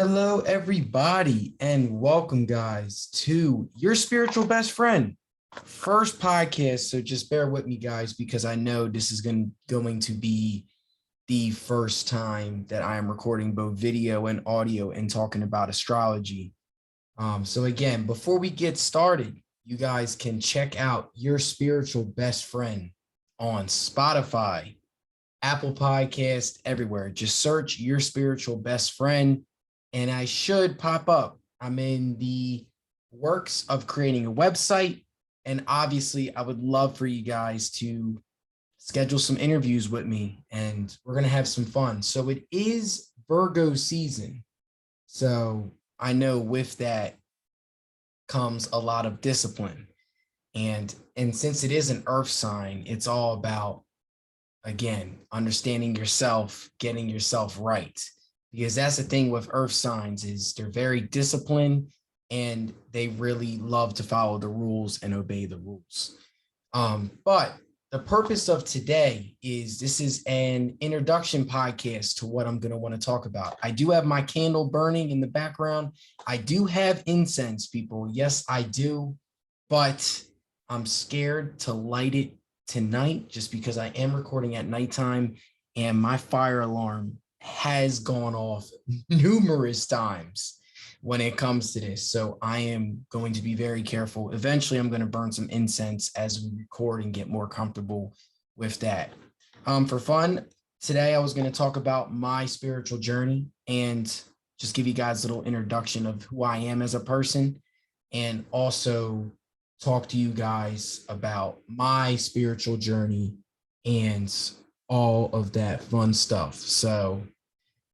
Hello, everybody, and welcome, guys, to your spiritual best friend first podcast. So just bear with me, guys, because I know this is going to be the first time that I am recording both video and audio and talking about astrology. So again, before we get started, you guys can check out your spiritual best friend on Spotify, Apple Podcast, everywhere. Just search your spiritual best friend and I should pop up. I'm in the works of creating a website. And obviously, I would love for you guys to schedule some interviews with me and we're going to have some fun. So it is Virgo season. So I know with that comes a lot of discipline. And since it is an earth sign, it's all about, again, understanding yourself, getting yourself right. Because that's the thing with earth signs is they're very disciplined and they really love to follow the rules and obey the rules. But the purpose of today is this is an introduction podcast to what I'm going to want to talk about. I do have my candle burning in the background. I do have incense, people. Yes, I do. But I'm scared to light it tonight just because I am recording at nighttime and my fire alarm has gone off numerous times when it comes to this. So I am going to be very careful. Eventually, I'm going to burn some incense as we record and get more comfortable with that. For fun, today I was going to talk about my spiritual journey and just give you guys a little introduction of who I am as a person and also talk to you guys about my spiritual journey and all of that fun stuff. So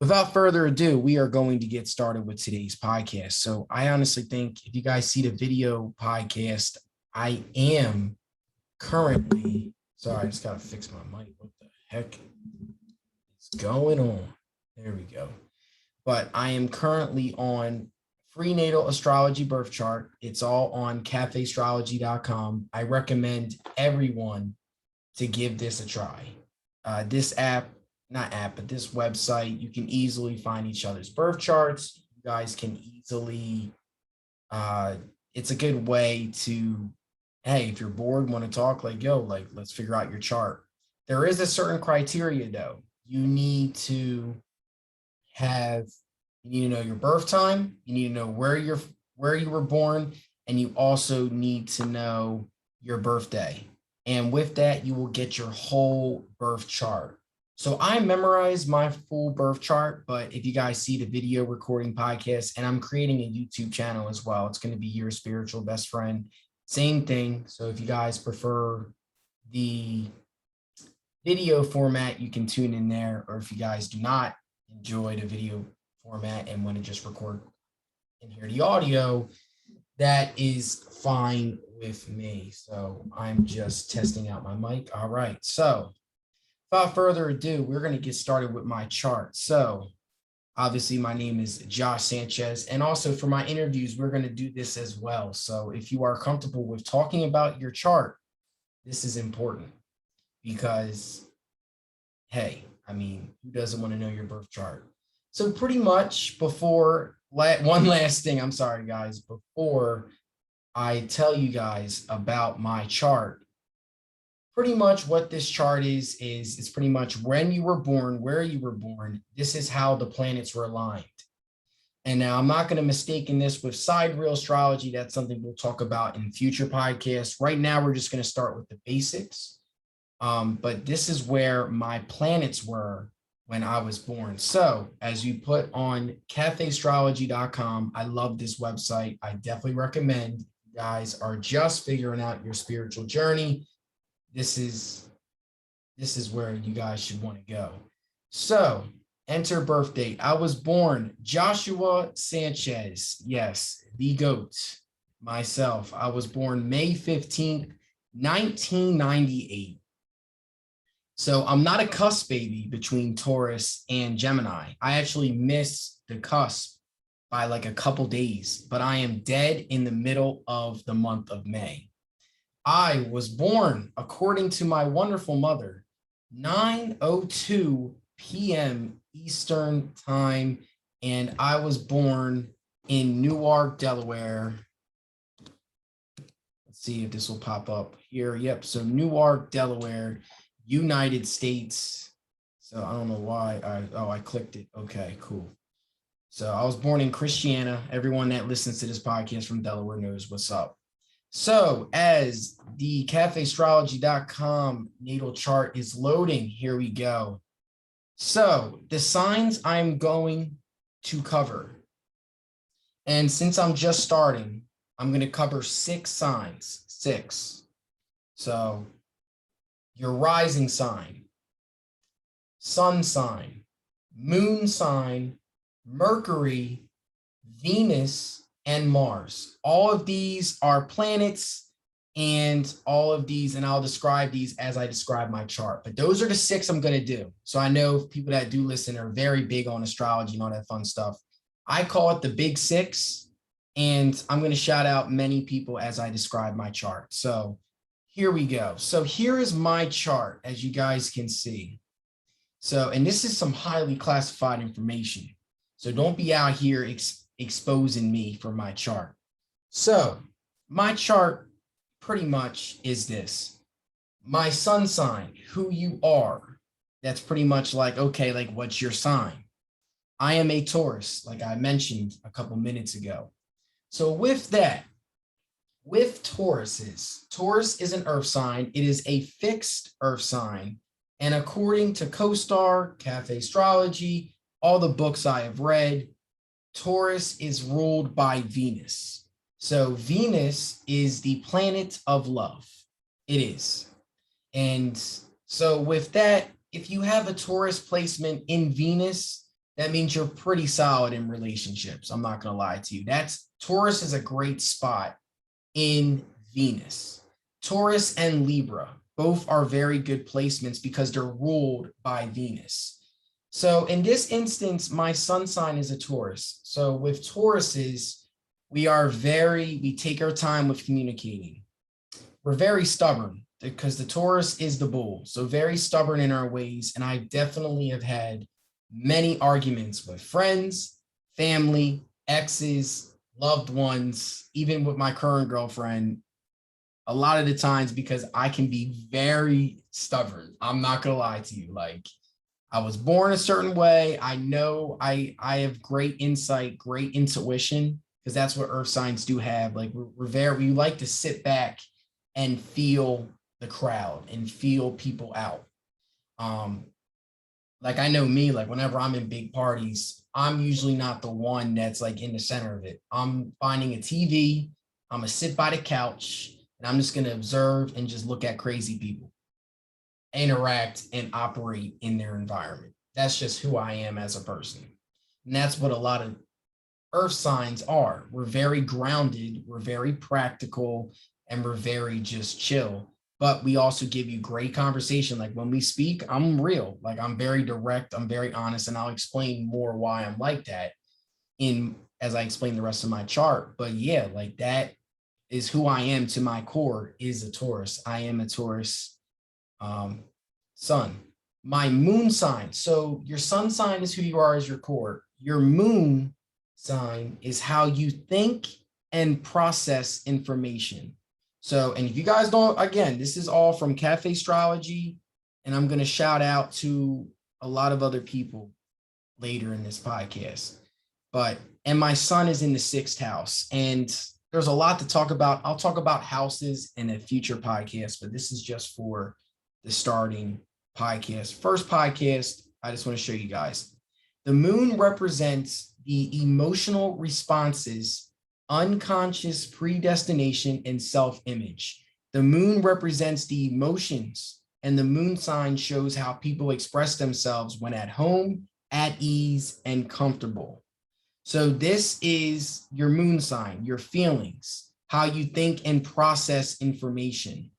without further ado, we are going to get started with today's podcast. So I honestly think if you guys see the video podcast, I am currently, sorry, I just got to fix my mic. What the heck is going on? There we go. But I am currently on free natal astrology birth chart. It's all on cafeastrology.com. I recommend everyone to give this a try. This this website, you can easily find each other's birth charts. You guys can easily, it's a good way to, hey, if you're bored, want to talk, let's figure out your chart. There is a certain criteria though. You need to know your birth time. You need to know where you were born, and you also need to know your birthday. And with that, you will get your whole birth chart. So I memorized my full birth chart, but if you guys see the video recording podcast, and I'm creating a YouTube channel as well, it's going to be your spiritual best friend. Same thing. So if you guys prefer the video format, you can tune in there. Or if you guys do not enjoy the video format and want to just record and hear the audio, that is fine with me. So I'm just testing out my mic. All right. So without further ado, we're going to get started with my chart. So obviously my name is Josh Sanchez. And also for my interviews, we're going to do this as well. So if you are comfortable with talking about your chart, this is important because, hey, who doesn't want to know your birth chart? So pretty much one last thing, I'm sorry, guys, before I tell you guys about my chart, pretty much what this chart is it's pretty much when you were born, where you were born. This is how the planets were aligned. And now I'm not going to mistake this with sidereal astrology. That's something we'll talk about in future podcasts. Right now, we're just going to start with the basics. But this is where my planets were when I was born. So as you put on cafeastrology.com, I love this website. I definitely recommend you guys are just figuring out your spiritual journey. This is where you guys should want to go. So enter birth date. I was born Joshua Sanchez. Yes, the GOAT, myself. I was born May 15th, 1998. So I'm not a cusp baby between Taurus and Gemini. I actually miss the cusp by like a couple days, but I am dead in the middle of the month of May. I was born, according to my wonderful mother, 9:02 p.m. Eastern time and I was born in Newark, Delaware. Let's see if this will pop up here. Yep. So Newark, Delaware, United States. So I don't know why I clicked it. Okay, cool. So I was born in Christiana. Everyone that listens to this podcast from Delaware knows what's up. So as the cafeastrology.com natal chart is loading, here we go. So the signs I'm going to cover. And since I'm just starting, I'm going to cover 6 signs, 6. So your rising sign, sun sign, moon sign, Mercury, Venus, and Mars. All of these are planets, and all of these, and I'll describe these as I describe my chart. But those are the 6 I'm going to do. So I know people that do listen are very big on astrology and all that fun stuff. I call it the big 6, and I'm going to shout out many people as I describe my chart. So here we go. So here is my chart, as you guys can see. So, and this is some highly classified information. So don't be out here exposing me for my chart. So my chart pretty much is this. My sun sign, who you are. That's pretty much like, okay, like what's your sign? I am a Taurus, like I mentioned a couple minutes ago. So with that, with Tauruses, Taurus is an earth sign. It is a fixed earth sign. And according to CoStar, Cafe Astrology, all the books I have read, Taurus is ruled by Venus. So Venus is the planet of love. It is. And so with that, if you have a Taurus placement in Venus, that means you're pretty solid in relationships. I'm not going to lie to you. Taurus is a great spot in Venus. Taurus and Libra both are very good placements because they're ruled by Venus. So in this instance, my sun sign is a Taurus. So with Tauruses, we take our time with communicating. We're very stubborn because the Taurus is the bull. So very stubborn in our ways. And I definitely have had many arguments with friends, family, exes, loved ones, even with my current girlfriend. A lot of the times because I can be very stubborn. I'm not going to lie to you. Like, I was born a certain way. I know I have great insight, great intuition, because that's what earth signs do have. Like we like to sit back and feel the crowd and feel people out. Like I know me, like whenever I'm in big parties, I'm usually not the one that's like in the center of it. I'm finding a TV. I'm going to sit by the couch and I'm just going to observe and just look at crazy people interact and operate in their environment. That's just who I am as a person. And that's what a lot of earth signs are. We're very grounded, we're very practical, and we're very just chill. But we also give you great conversation. Like when we speak, I'm real. Like I'm very direct, I'm very honest, and I'll explain more why I'm like that as I explain the rest of my chart. But yeah, like that is who I am to my core, is a Taurus. I am a Taurus sun. My moon sign. So your sun sign is who you are as your core. Your moon sign is how you think and process information. So, and if you guys don't, again, this is all from Cafe Astrology, and I'm going to shout out to a lot of other people later in this podcast. And my sun is in the 6th house, and there's a lot to talk about. I'll talk about houses in a future podcast, but this is just for the starting podcast. First podcast, I just want to show you guys. The moon represents the emotional responses, unconscious predestination, and self-image. The moon represents the emotions, and the moon sign shows how people express themselves when at home, at ease, and comfortable. So this is your moon sign, your feelings, how you think and process information.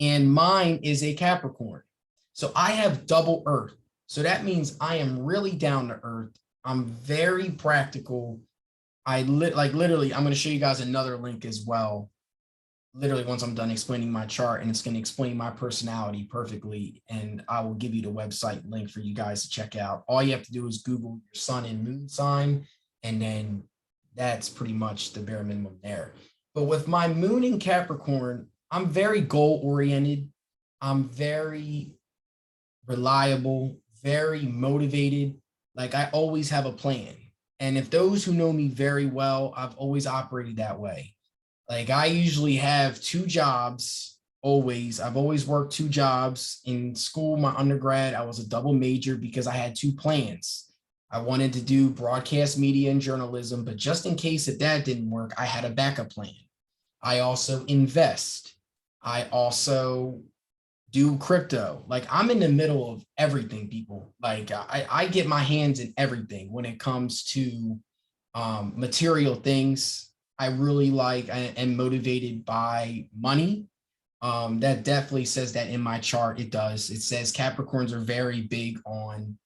And mine is a Capricorn. So I have double earth. So that means I am really down to earth. I'm very practical. Literally, I'm going to show you guys another link as well literally once I'm done explaining my chart, and it's going to explain my personality perfectly. And I will give you the website link for you guys to check out. All you have to do is Google your sun and moon sign, and then that's pretty much the bare minimum there. But with my moon in Capricorn, I'm very goal oriented. I'm very reliable, very motivated. Like I always have a plan. And if those who know me very well, I've always operated that way. Like I usually have two jobs always. I've always worked two jobs. In school, my undergrad, I was a double major because I had two plans. I wanted to do broadcast media and journalism, but just in case if that didn't work, I had a backup plan. I also invest. I also do crypto. Like I'm in the middle of everything, people. Like I get my hands in everything when it comes to material things. I really like and motivated by money. That definitely says that in my chart. It does. It says Capricorns are very big on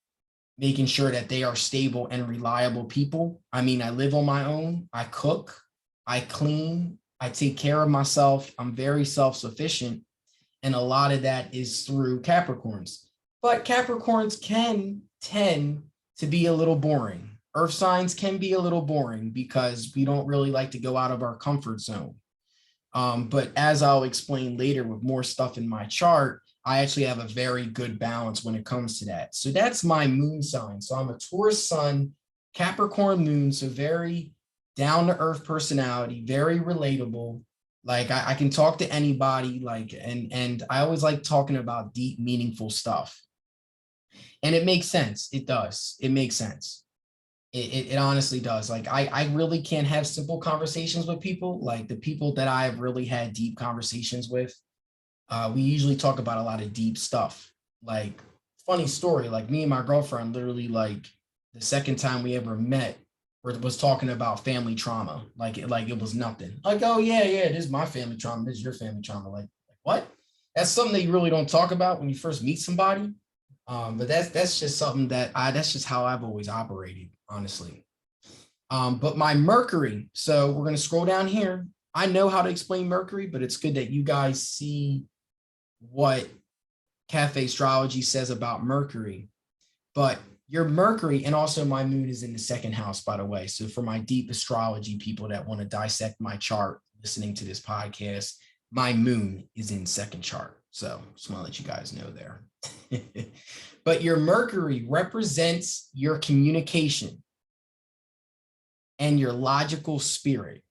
making sure that they are stable and reliable people. I mean, I live on my own. I cook, I clean, I take care of myself. I'm very self-sufficient. And a lot of that is through Capricorns. But Capricorns can tend to be a little boring. Earth signs can be a little boring because we don't really like to go out of our comfort zone. But as I'll explain later with more stuff in my chart, I actually have a very good balance when it comes to that. So that's my moon sign. So I'm a Taurus sun, Capricorn moon, so very down to earth personality, very relatable. Like I can talk to anybody, like, and I always like talking about deep, meaningful stuff. And it makes sense. It does. It makes sense. It honestly does. Like I really can't have simple conversations with people. Like the people that I've really had deep conversations with, we usually talk about a lot of deep stuff. Like funny story, like me and my girlfriend literally like the second time we ever met was talking about family trauma. Like it was nothing. Like, oh yeah, this is my family trauma. This is your family trauma. Like what? That's something that you really don't talk about when you first meet somebody. But that's just something that's just how I've always operated, honestly. But my Mercury, so we're gonna scroll down here. I know how to explain Mercury, but it's good that you guys see what Cafe Astrology says about Mercury. But your Mercury and also my moon is in the second house, by the way. So for my deep astrology people that want to dissect my chart listening to this podcast, my moon is in second chart. So just want to let you guys know there. But your Mercury represents your communication and your logical spirit.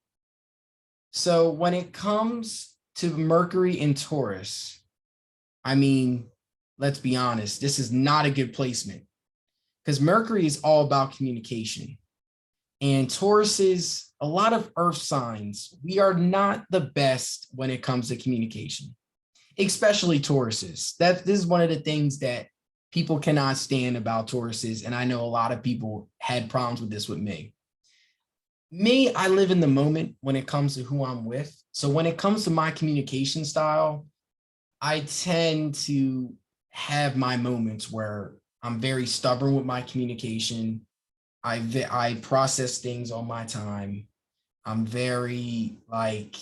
So when it comes to Mercury in Taurus, I mean, let's be honest, this is not a good placement because Mercury is all about communication. And Taurus is a lot of earth signs. We are not the best when it comes to communication, especially Tauruses. This is one of the things that people cannot stand about Tauruses. And I know a lot of people had problems with this with me. I live in the moment when it comes to who I'm with. So when it comes to my communication style, I tend to have my moments where I'm very stubborn with my communication. I process things on my time. I'm very like,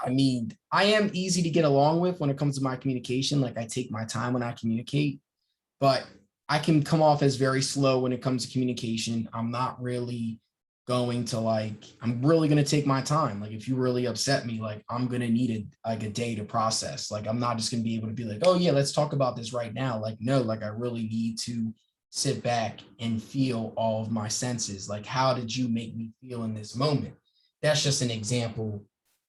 I mean, I am easy to get along with when it comes to my communication. Like I take my time when I communicate, but I can come off as very slow when it comes to communication. I'm not really going to like, I'm really going to take my time. Like if you really upset me, like I'm going to need a day to process. Like I'm not just going to be able to be like, oh yeah, let's talk about this right now. Like, no, like I really need to sit back and feel all of my senses. Like, how did you make me feel in this moment? That's just an example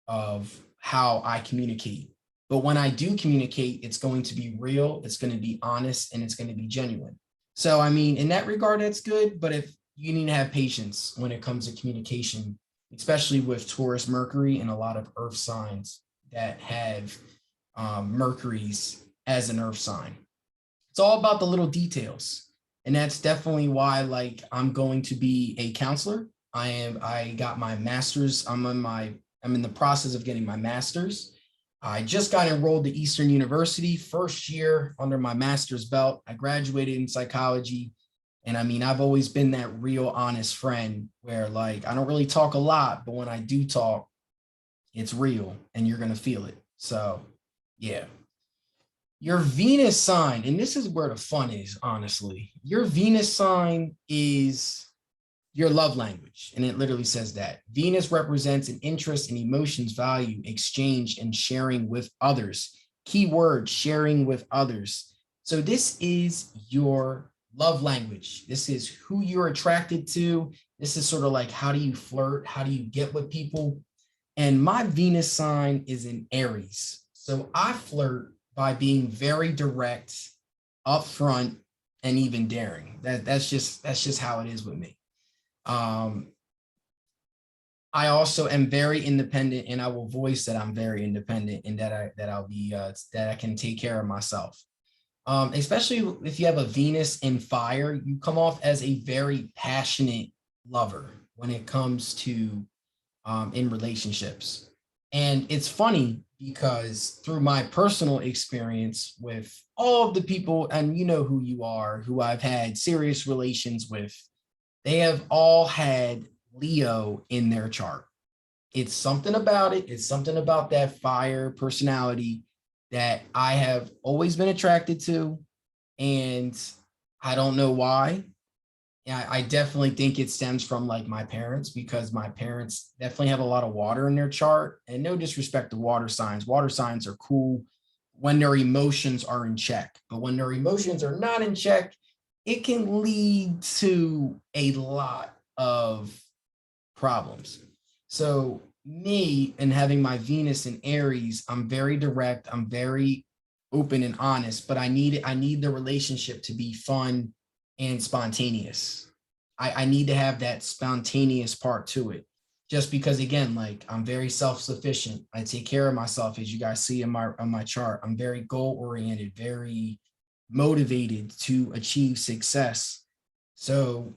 of how I communicate. But when I do communicate, it's going to be real, it's going to be honest, and it's going to be genuine. So, I mean, in that regard, that's good. But if you need to have patience when it comes to communication, especially with Taurus Mercury and a lot of earth signs that have Mercury's as an earth sign. It's all about the little details. And that's definitely why, like, I'm going to be a counselor. I got my master's. I'm in the process of getting my master's. I just got enrolled to Eastern University, first year under my master's belt. I graduated in psychology. And I mean, I've always been that real honest friend where like, I don't really talk a lot, but when I do talk, It's real and you're going to feel it. So, yeah. Your Venus sign, and this is where the fun is, honestly. Your Venus sign is your love language. And it literally says that Venus represents an interest in emotions, value, exchange, and sharing with others. Keyword, sharing with others. So this is your love language. This is who you're attracted to. This is sort of like, how do you flirt? How do you get with people? And my Venus sign is in Aries. So I flirt by being very direct, upfront, and even daring. That's just how it is with me. I also am very independent, and I will voice that I'm very independent and that I can take care of myself. Especially if you have a Venus in fire, you come off as a very passionate lover when it comes to in relationships. And it's funny because through my personal experience with all of the people, and you know who you are, who I've had serious relations with, they have all had Leo in their chart. It's something about it. It's something about that fire personality that I have always been attracted to. And I don't know why. I definitely think it stems from like my parents, because my parents definitely have a lot of water in their chart. And no disrespect to water signs. Water signs are cool when their emotions are in check. But when their emotions are not in check, it can lead to a lot of problems. So me, and having my Venus in Aries, I'm very direct, I'm very open and honest, but I need the relationship to be fun and spontaneous. I need to have that spontaneous part to it. Just because, again, like, I'm very self-sufficient. I take care of myself, as you guys see on my chart. I'm very goal-oriented, very motivated to achieve success. So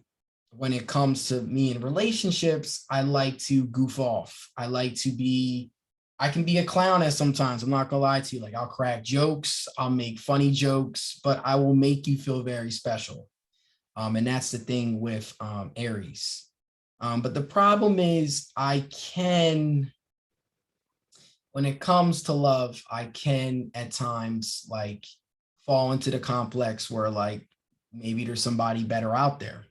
when it comes to me in relationships, I like to goof off. I can be a clown at sometimes. I'm not gonna lie to you. Like, I'll crack jokes, I'll make funny jokes, but I will make you feel very special. And that's the thing with Aries. But the problem is, when it comes to love, I can at times like fall into the complex where like maybe there's somebody better out there.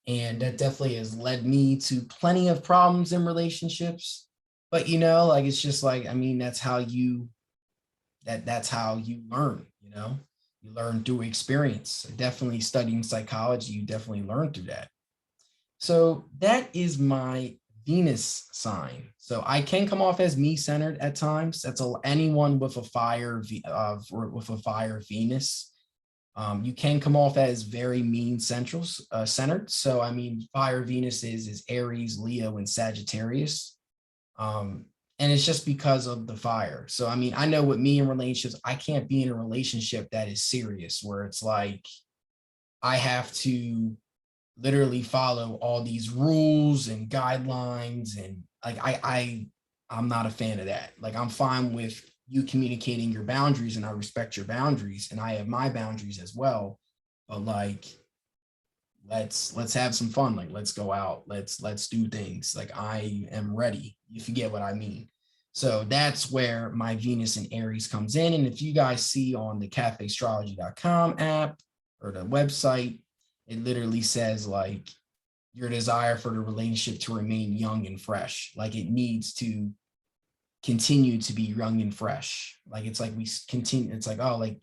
And that definitely has led me to plenty of problems in relationships. But like, it's just like, I mean, that's how you learn. You learn through experience. Definitely studying psychology, you definitely learn through that. So that is my Venus sign. So I can come off as me-centered at times. That's anyone with a fire Venus. You can come off as very centered. So I mean, fire Venus is Aries, Leo, and Sagittarius. And it's just because of the fire. So I mean, I know with me in relationships, I can't be in a relationship that is serious, where it's like I have to literally follow all these rules and guidelines, and like I'm not a fan of that. Like, I'm fine with you communicating your boundaries, and I respect your boundaries, and I have my boundaries as well. But like, let's have some fun. Like, let's go out. Let's do things. Like, I am ready, if you get what I mean. So that's where my Venus and Aries comes in. And if you guys see on the cafeastrology.com app or the website, it literally says like your desire for the relationship to remain young and fresh. Like, it needs to continue to be young and fresh. Like, it's like we continue. It's like, oh, like,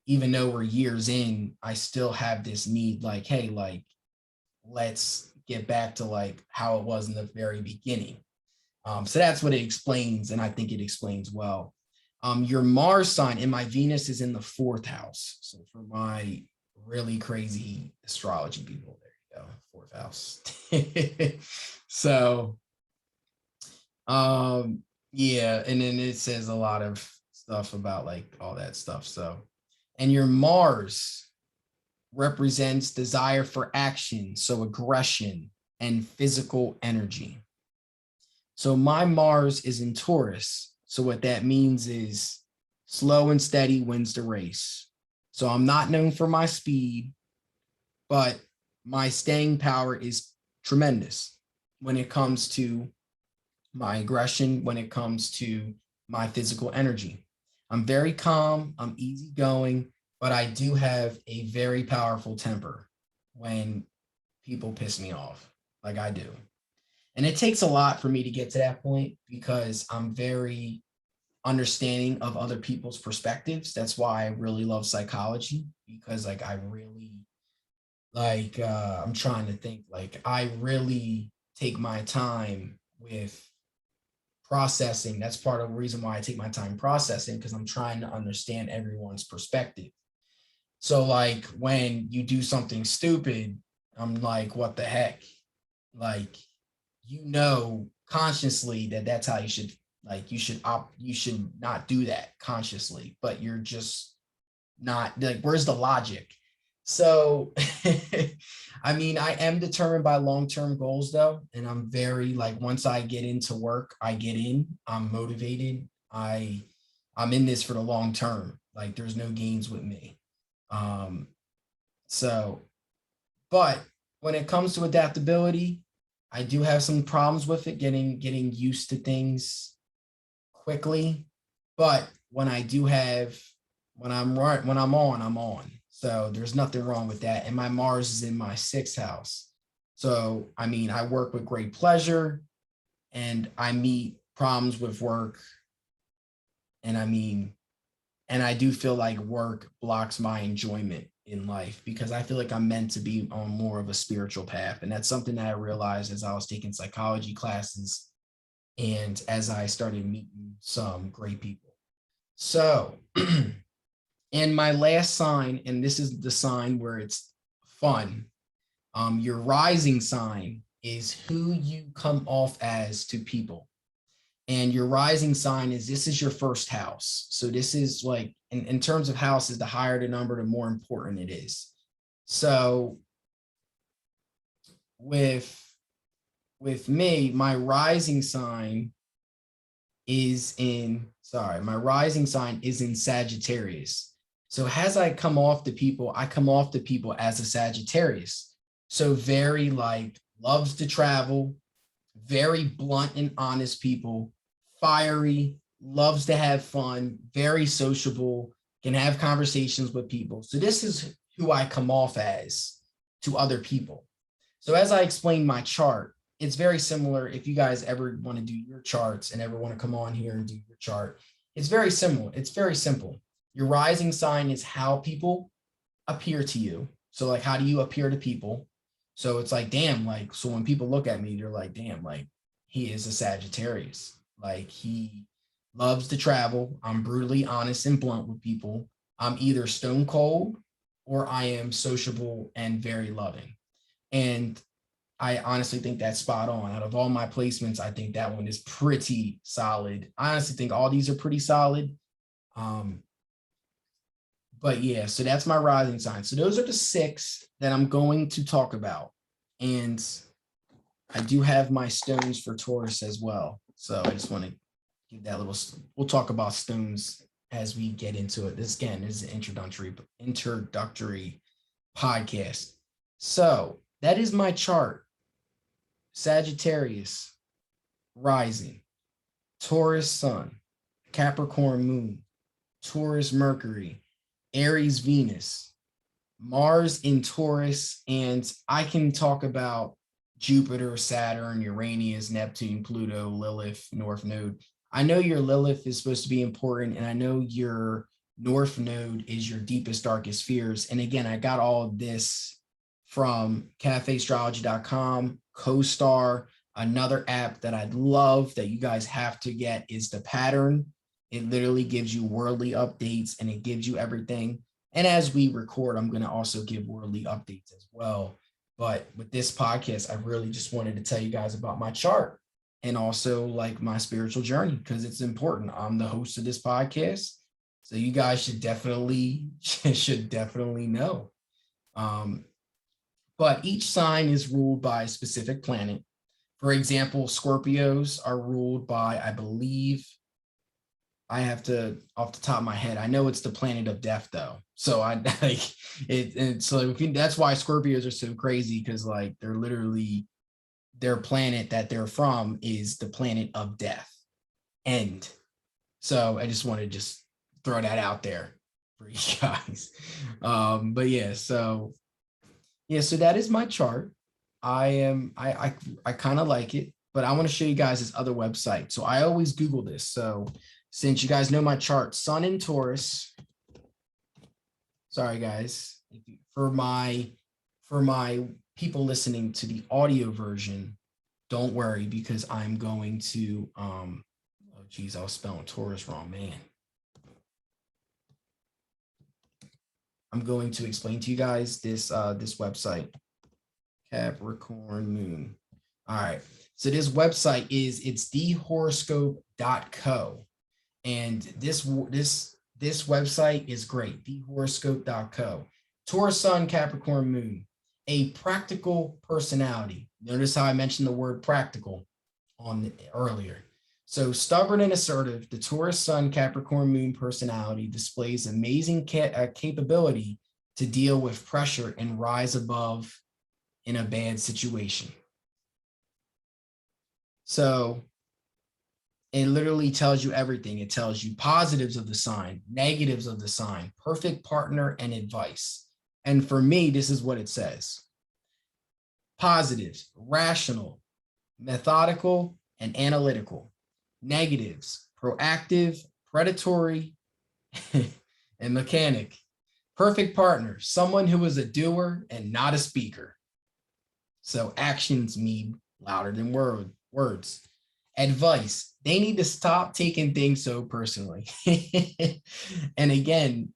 even though we're years in, I still have this need, like, hey, like, let's get back to like how it was in the very beginning. So that's what it explains. And I think it explains well. Your Mars sign in my Venus is in the 4th house. So for my really crazy astrology people, there you go, 4th house. So, yeah. And then it says a lot of stuff about like all that stuff. So, and your Mars represents desire for action. So aggression and physical energy. So my Mars is in Taurus. So what that means is slow and steady wins the race. So I'm not known for my speed, but my staying power is tremendous when it comes to my aggression when it comes to my physical energy. I'm very calm, I'm easygoing, but I do have a very powerful temper when people piss me off, like I do. And it takes a lot for me to get to that point because I'm very understanding of other people's perspectives. That's why I really love psychology because like I really I'm trying to think like I really take my time with processing. That's part of the reason why I take my time processing because I'm trying to understand everyone's perspective. So like when you do something stupid, I'm like, what the heck? Like, consciously that that's how you should you should not do that consciously, but you're just not like, where's the logic? So I mean, I am determined by long-term goals though, and I'm very like once I get into work, I get in, I'm motivated, I'm in this for the long term. Like there's no games with me. Um so but when it comes to adaptability, I do have some problems with it, getting used to things quickly. But when I do have, when I'm right, when I'm on. So there's nothing wrong with that. And my Mars is in my sixth house. So I mean, I work with great pleasure, and I meet problems with work. And I mean, and I do feel like work blocks my enjoyment in life because I feel like I'm meant to be on more of a spiritual path. And that's something that I realized as I was taking psychology classes and as I started meeting some great people. So, and my last sign, and this is the sign where it's fun, your rising sign is who you come off as to people. And your rising sign is this is your first house. So this is like in terms of houses, the higher the number, the more important it is. So with me, my rising sign my rising sign is in Sagittarius. So as I come off the people, I come off the people as a Sagittarius. So very like loves to travel, very blunt and honest people, fiery, loves to have fun, very sociable, can have conversations with people. So this is who I come off as to other people. So as I explained my chart, it's very similar. If you guys ever want to do your charts and ever want to come on here and do your chart, it's very similar. It's very simple. Your rising sign is how people appear to you. So like, how do you appear to people? So it's like, damn, like, so when people look at me, they're like, damn, like he is a Sagittarius. Like he loves to travel. I'm brutally honest and blunt with people. I'm either stone cold or I am sociable and very loving. And I honestly think that's spot on. Out of all my placements, I think that one is pretty solid. I honestly think all these are pretty solid. But yeah, so that's my rising sign. So those are the 6 that I'm going to talk about. And I do have my stones for Taurus as well. So I just want to give that little, we'll talk about stones as we get into it. This again is an introductory podcast. So that is my chart. Sagittarius rising, Taurus sun, Capricorn moon, Taurus Mercury, Aries Venus, Mars in Taurus, and I can talk about Jupiter, Saturn, Uranus, Neptune, Pluto, Lilith, North Node. I know your Lilith is supposed to be important, and I know your North Node is your deepest, darkest fears. And again, I got all of this from cafeastrology.com, CoStar. Another app that I'd love that you guys have to get is the Pattern. It literally gives you worldly updates and it gives you everything. And as we record, I'm going to also give worldly updates as well. But with this podcast, I really just wanted to tell you guys about my chart and also like my spiritual journey because it's important. I'm the host of this podcast. So you guys should definitely know. But each sign is ruled by a specific planet. For example, Scorpios are ruled by, I believe, I have to, off the top of my head, I know it's the planet of death though. So I like it. So that's why Scorpios are so crazy because like they're literally their planet that they're from is the planet of death. End. So I just want to just throw that out there for you guys. But yeah, so that is my chart. I kind of like it, but I want to show you guys this other website. So I always Google this. So since you guys know my chart, Sun in Taurus. Sorry guys, for my people listening to the audio version, don't worry because I'm going to oh geez, I was spelling Taurus wrong, man. I'm going to explain to you guys this website, Capricorn Moon. All right, so this website it's thehoroscope.co, and this website is great. Thehoroscope.co. Taurus Sun, Capricorn Moon, a practical personality. Notice how I mentioned the word practical on earlier. So stubborn and assertive, the Taurus Sun, Capricorn Moon personality displays amazing capability to deal with pressure and rise above in a bad situation. So it literally tells you everything. It tells you positives of the sign, negatives of the sign, perfect partner, and advice. And for me, this is what it says. Positives, rational, methodical, and analytical. Negatives, proactive, predatory, and mechanic. Perfect partner, someone who is a doer and not a speaker. So actions mean louder than words. Advice, they need to stop taking things so personally. And again,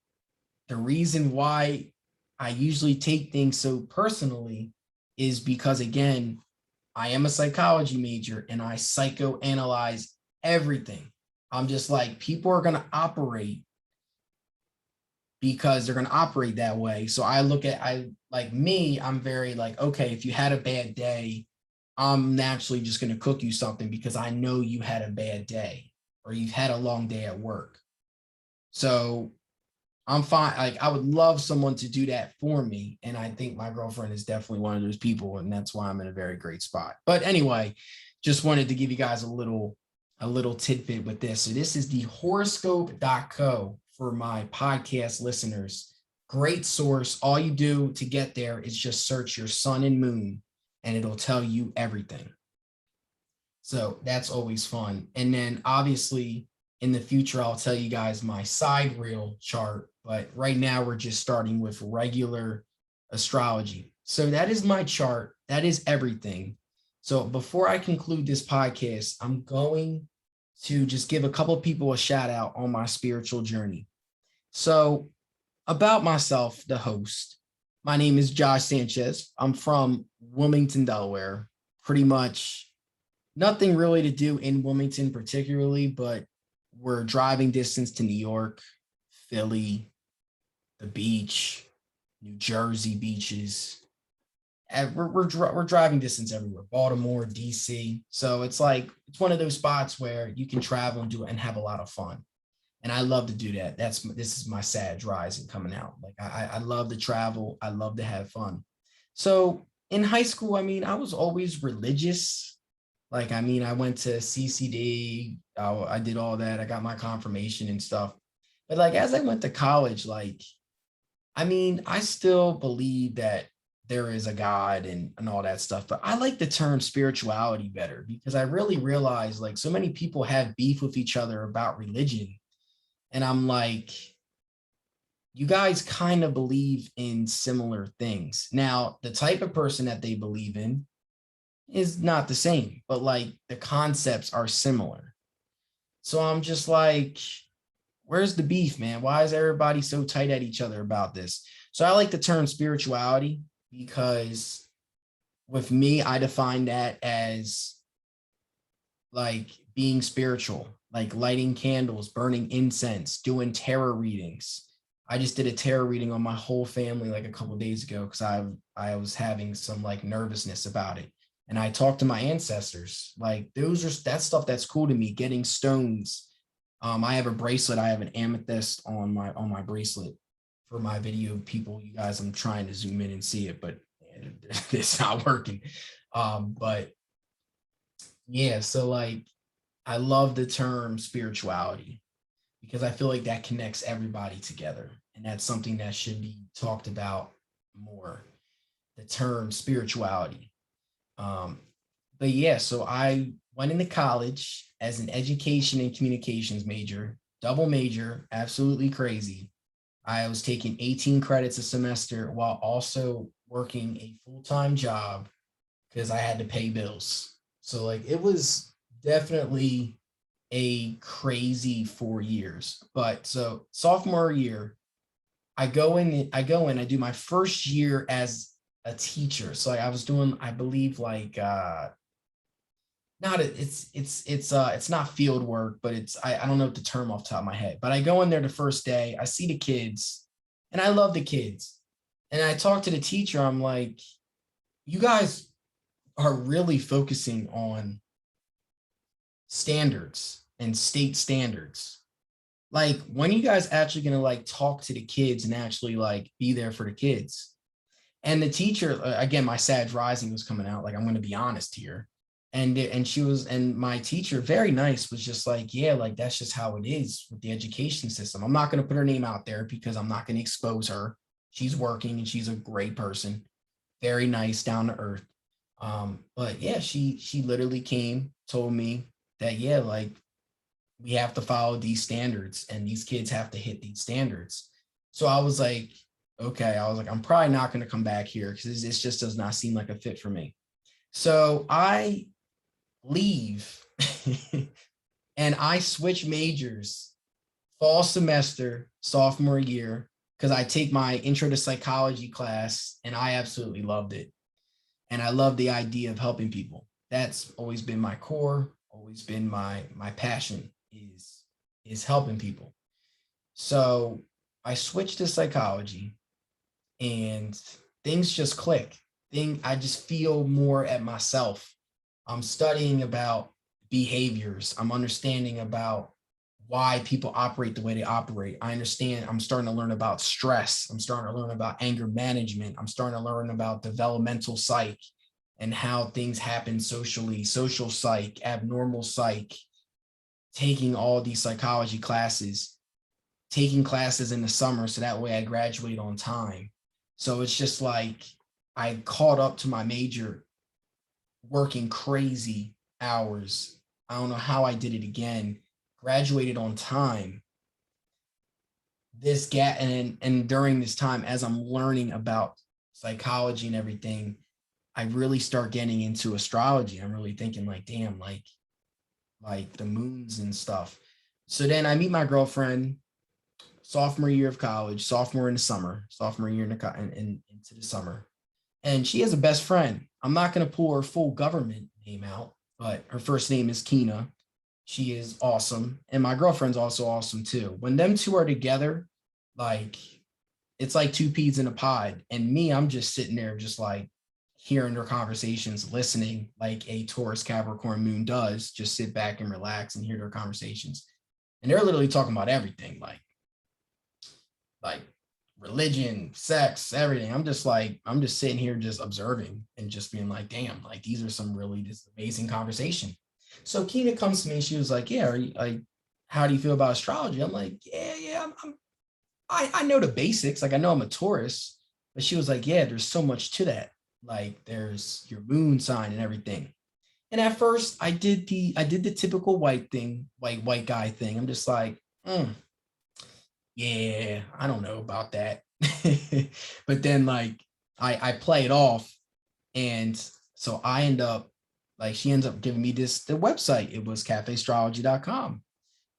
the reason why I usually take things so personally is because, again, I am a psychology major and I psychoanalyze everything. I'm just like, people are going to operate because they're going to operate that way. So I look at, I'm very like, okay, if you had a bad day, I'm naturally just going to cook you something because I know you had a bad day or you've had a long day at work. So I'm fine. Like, I would love someone to do that for me. And I think my girlfriend is definitely one of those people. And that's why I'm in a very great spot. But anyway, just wanted to give you guys a little tidbit with this. So this is the horoscope.co for my podcast listeners. Great source. All you do to get there is just search your sun and moon and it'll tell you everything. So that's always fun. And then obviously in the future, I'll tell you guys my sidereal chart, but right now we're just starting with regular astrology. So that is my chart. That is everything. So before I conclude this podcast, I'm going to just give a couple of people a shout out on my spiritual journey. So about myself, the host, my name is Josh Sanchez. I'm from Wilmington, Delaware. Pretty much nothing really to do in Wilmington particularly, but we're driving distance to New York, Philly, the beach, New Jersey beaches. And we're driving distance everywhere, Baltimore, DC. So it's like, it's one of those spots where you can travel and do it and have a lot of fun. And I love to do that. This is my Sag rising coming out. Like I love to travel. I love to have fun. So in high school, I mean, I was always religious. Like, I mean, I went to CCD. I did all that. I got my confirmation and stuff. But like, as I went to college, like, I mean, I still believe that there is a God and all that stuff. But I like the term spirituality better because I really realized like so many people have beef with each other about religion. And I'm like, you guys kind of believe in similar things. Now, the type of person that they believe in is not the same, but like the concepts are similar. So I'm just like, where's the beef, man? Why is everybody so tight at each other about this? So I like the term spirituality because with me, I define that as like being spiritual, like lighting candles, burning incense, doing tarot readings. I just did a tarot reading on my whole family like a couple of days ago because I was having some like nervousness about it. And I talked to my ancestors. Like that's stuff that's cool to me. Getting stones. I have a bracelet. I have an amethyst on my bracelet for my video people. You guys, I'm trying to zoom in and see it, but it's not working. But Yeah, so like I love the term spirituality because I feel like that connects everybody together. And that's something that should be talked about more. The term spirituality. Um, but yeah, so I went into college as an education and communications major, double major, absolutely crazy. I was taking 18 credits a semester while also working a full-time job because I had to pay bills. So like it was definitely a crazy 4 years. But so sophomore year, I do my first year as a teacher. So I was doing, I believe like not it's not field work, but I don't know the term off the top of my head. But I go in there the first day, I see the kids, and I love the kids. And I talk to the teacher, I'm like, you guys are really focusing on standards and state standards. Like, when are you guys actually gonna like talk to the kids and actually like be there for the kids? And the teacher, again, my Sag Rising was coming out. Like, I'm gonna be honest here. And my teacher, very nice, was just like, yeah, like that's just how it is with the education system. I'm not gonna put her name out there because I'm not gonna expose her. She's working and she's a great person, very nice, down to earth. But yeah, she literally came, told me that yeah, like we have to follow these standards and these kids have to hit these standards. So I was like, okay, I was like, I'm probably not going to come back here because this just does not seem like a fit for me. So I leave and I switch majors fall semester, sophomore year, because I take my intro to psychology class and I absolutely loved it. And I love the idea of helping people. That's always been my core, always been my passion is helping people. So I switched to psychology and things just click. I just feel more at myself. I'm studying about behaviors. I'm understanding about why people operate the way they operate. I understand. I'm starting to learn about stress. I'm starting to learn about anger management. I'm starting to learn about developmental psych and how things happen socially, social psych, abnormal psych, taking all these psychology classes, taking classes in the summer so that way I graduate on time. So it's just like I caught up to my major working crazy hours. I don't know how I did it again. Graduated on time. This gap and during this time, as I'm learning about psychology and everything, I really start getting into astrology. I'm really thinking like, damn, like the moons and stuff. So then I meet my girlfriend sophomore year of college, sophomore in the summer, sophomore year into the summer. And she has a best friend. I'm not going to pull her full government name out, but her first name is Kina. She is awesome. And my girlfriend's also awesome too. When them two are together, like it's like two peas in a pod. And me, I'm just sitting there, just like hearing their conversations, listening like a Taurus Capricorn Moon does, just sit back and relax and hear their conversations. And they're literally talking about everything, like religion, sex, everything. I'm just sitting here just observing and just being like, damn, like these are some really this amazing conversation. So Kina comes to me, she was like, yeah, are you like, how do you feel about astrology? I'm like, yeah, I know the basics. Like I know I'm a Taurus, but she was like, yeah, there's so much to that. Like there's your moon sign and everything. And at first I did the typical white thing, white guy thing. I'm just like, yeah, I don't know about that. But then like I play it off. And so I end up like she ends up giving me the website. It was cafeastrology.com.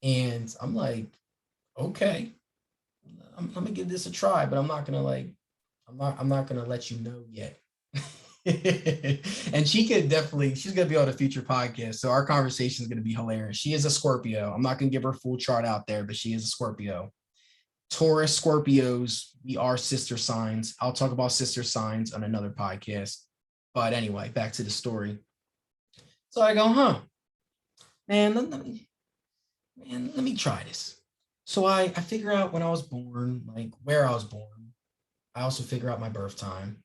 And I'm like, okay, I'm gonna give this a try, but I'm not gonna like I'm not gonna let you know yet. And she's gonna be on a future podcast. So our conversation is gonna be hilarious. She is a Scorpio. I'm not gonna give her full chart out there, but she is a Scorpio. Taurus, Scorpios, we are sister signs. I'll talk about sister signs on another podcast. But anyway, back to the story. So I go, man, let me try this. So I figure out when I was born, like where I was born. I also figure out my birth time.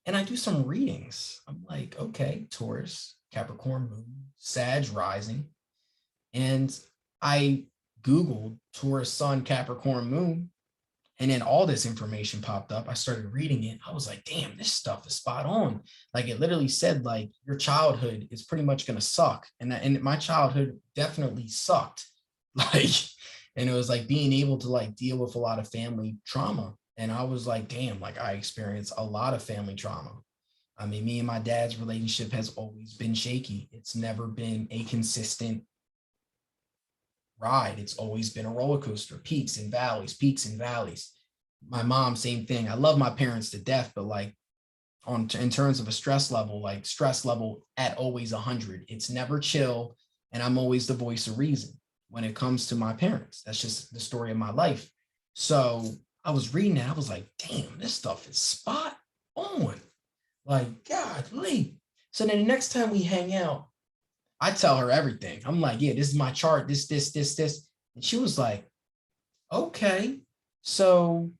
And I do some readings. I'm like, okay, Taurus, Capricorn Moon, Sag rising. And I Googled Taurus Sun, Capricorn Moon, and then all this information popped up. I started reading it. I was like, damn, this stuff is spot on. Like it literally said, like, your childhood is pretty much going to suck. And my childhood definitely sucked. Like, and it was like being able to like deal with a lot of family trauma. And I was like, damn, like I experienced a lot of family trauma. I mean, me and my dad's relationship has always been shaky. It's never been a consistent ride. It's always been a roller coaster, peaks and valleys, peaks and valleys. My mom, same thing. I love my parents to death, but like in terms of a stress level, like stress level at always 100. It's never chill. And I'm always the voice of reason when it comes to my parents. That's just the story of my life. So I was reading it. I was like, damn, this stuff is spot on. Like, godly. So then the next time we hang out, I tell her everything. I'm like, yeah, this is my chart, this. And she was like, okay. So,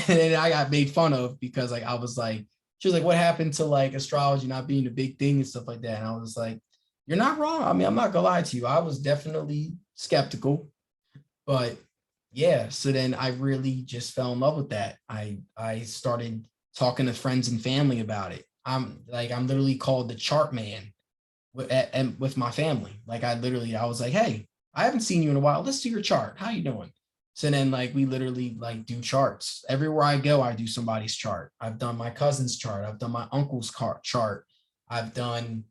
and I got made fun of because like, I was like, she was like, what happened to like astrology not being a big thing and stuff like that? And I was like, you're not wrong. I mean, I'm not gonna lie to you. I was definitely skeptical, but yeah. So then I really just fell in love with that. I started talking to friends and family about it. I'm literally called the chart man with my family. Like I was like, hey, I haven't seen you in a while. Let's do your chart. How you doing? So then like we literally like do charts. Everywhere I go, I do somebody's chart. I've done my cousin's chart. I've done my uncle's chart. I've done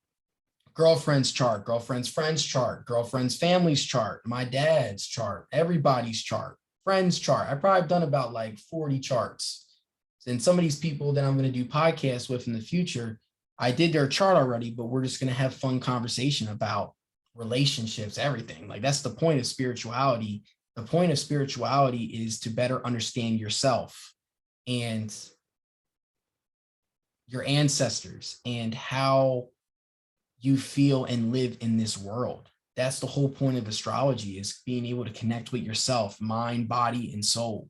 girlfriend's chart, girlfriend's friend's chart, girlfriend's family's chart, my dad's chart, everybody's chart, friend's chart. I probably have done about like 40 charts. And some of these people that I'm going to do podcasts with in the future, I did their chart already, but we're just going to have fun conversation about relationships, everything. Like that's the point of spirituality. The point of spirituality is to better understand yourself and your ancestors and how you feel and live in this world. That's the whole point of astrology, is being able to connect with yourself, mind, body, and soul.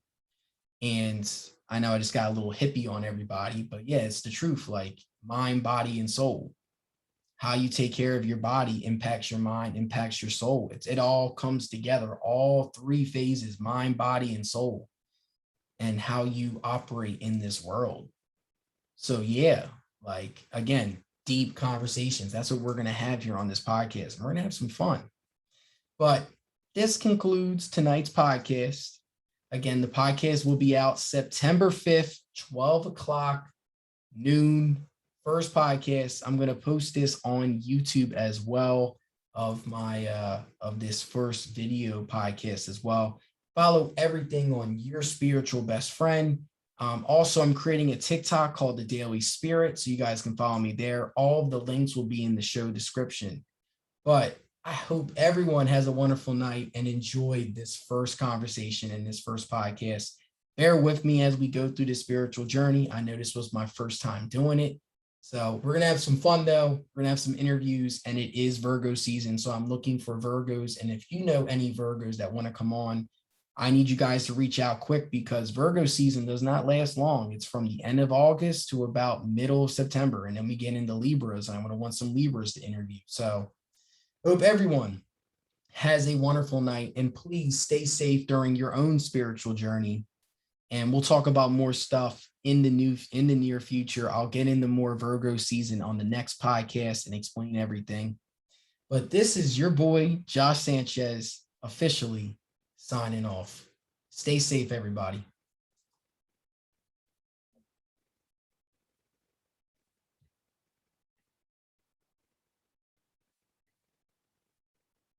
And I know I just got a little hippie on everybody, but yeah, it's the truth. Like mind, body, and soul. How you take care of your body impacts your mind, impacts your soul. It all comes together, all three phases, mind, body, and soul, and how you operate in this world. So yeah, like again, deep conversations. That's what we're going to have here on this podcast. We're going to have some fun. But this concludes tonight's podcast. Again, the podcast will be out September 5th, 12 o'clock, noon. First podcast. I'm going to post this on YouTube as well of my of this first video podcast as well. Follow everything on Your Spiritual Best Friend. Also, I'm creating a TikTok called The Daily Spirit, so you guys can follow me there. All of the links will be in the show description. But I hope everyone has a wonderful night and enjoyed this first conversation and this first podcast. Bear with me as we go through the spiritual journey. I know this was my first time doing it. So we're going to have some fun, though. We're going to have some interviews, and it is Virgo season. So I'm looking for Virgos. And if you know any Virgos that want to come on, I need you guys to reach out quick, because Virgo season does not last long. It's from the end of August to about middle of September. And then we get into Libras, and I'm going to want some Libras to interview. So hope everyone has a wonderful night, and please stay safe during your own spiritual journey. And we'll talk about more stuff in the near future. I'll get into more Virgo season on the next podcast and explain everything. But this is your boy, Josh Sanchez, officially signing off. Stay safe, everybody.